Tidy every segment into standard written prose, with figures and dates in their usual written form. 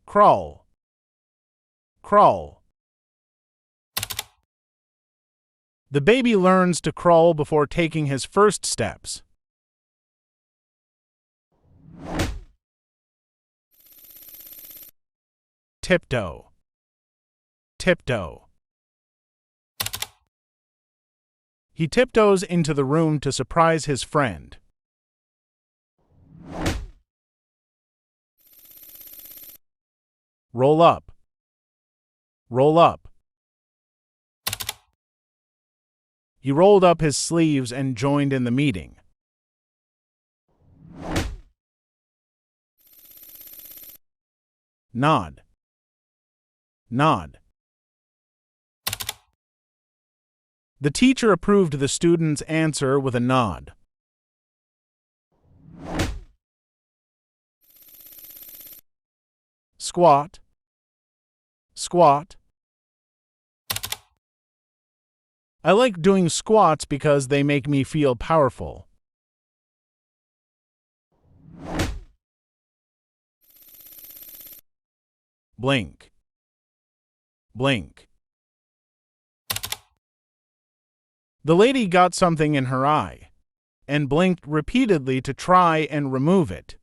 crawl, crawl. The baby learns to crawl before taking his first steps. Tiptoe, tiptoe. He tiptoes into the room to surprise his friend. Roll up, roll up. He rolled up his sleeves and joined in the meeting. Nod, nod. The teacher approved the student's answer with a nod. Squat, squat. I like doing squats because they make me feel powerful. Blink, blink. The lady got something in her eye and blinked repeatedly to try and remove it.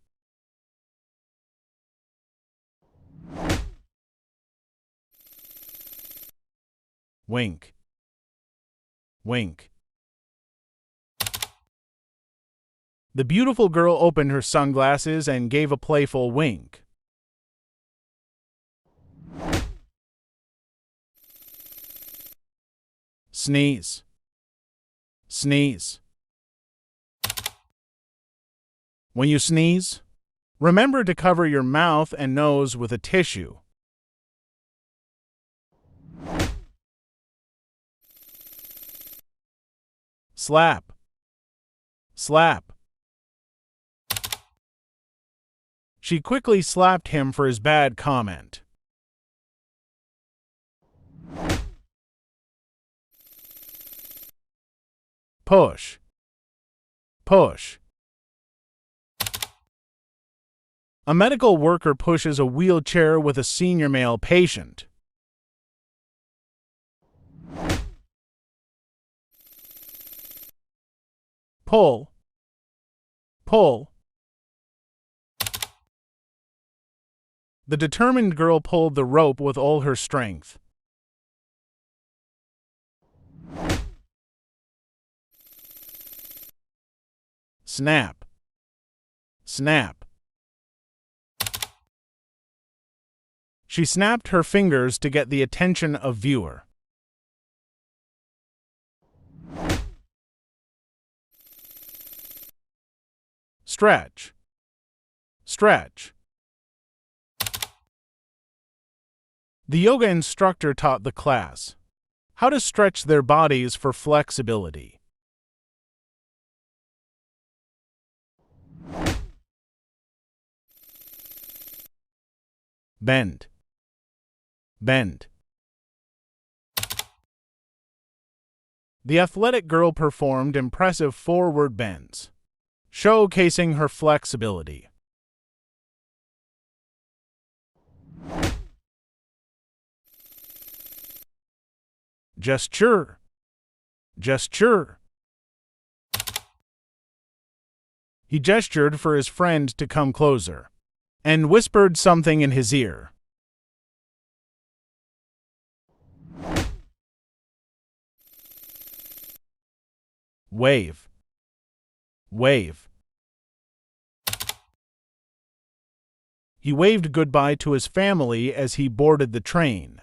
Wink, wink. The beautiful girl opened her sunglasses and gave a playful wink. Sneeze, sneeze. When you sneeze, remember to cover your mouth and nose with a tissue. Slap, slap. She quickly slapped him for his bad comment. Push, push. A medical worker pushes a wheelchair with a senior male patient. Pull, pull. The determined girl pulled the rope with all her strength. Snap, snap. She snapped her fingers to get the attention of viewer. Stretch, stretch. The yoga instructor taught the class how to stretch their bodies for flexibility. Bend, bend. The athletic girl performed impressive forward bends, showcasing her flexibility. Gesture, gesture. He gestured for his friend to come closer and whispered something in his ear. Wave, wave. He waved goodbye to his family as he boarded the train.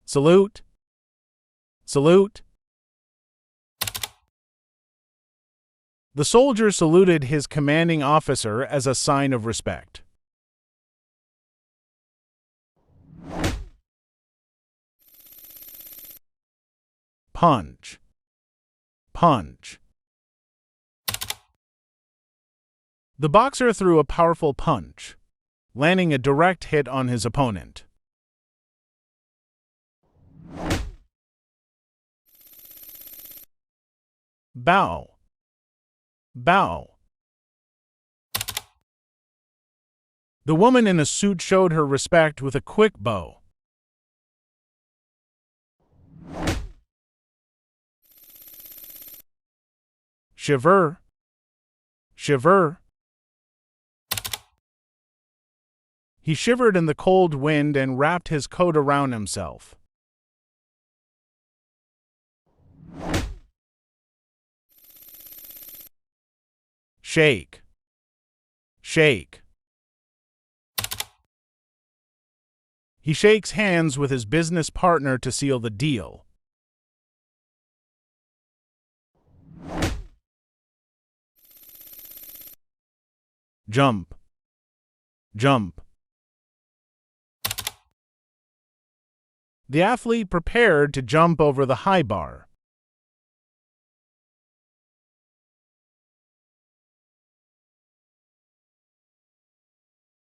Salute, salute. The soldier saluted his commanding officer as a sign of respect. Punch, punch. The boxer threw a powerful punch, landing a direct hit on his opponent. Bow, Bow. The woman in a suit showed her respect with a quick bow. Shiver. Shiver. He shivered in the cold wind and wrapped his coat around himself. Shake. Shake. He shakes hands with his business partner to seal the deal. Jump. Jump. The athlete prepared to jump over the high bar.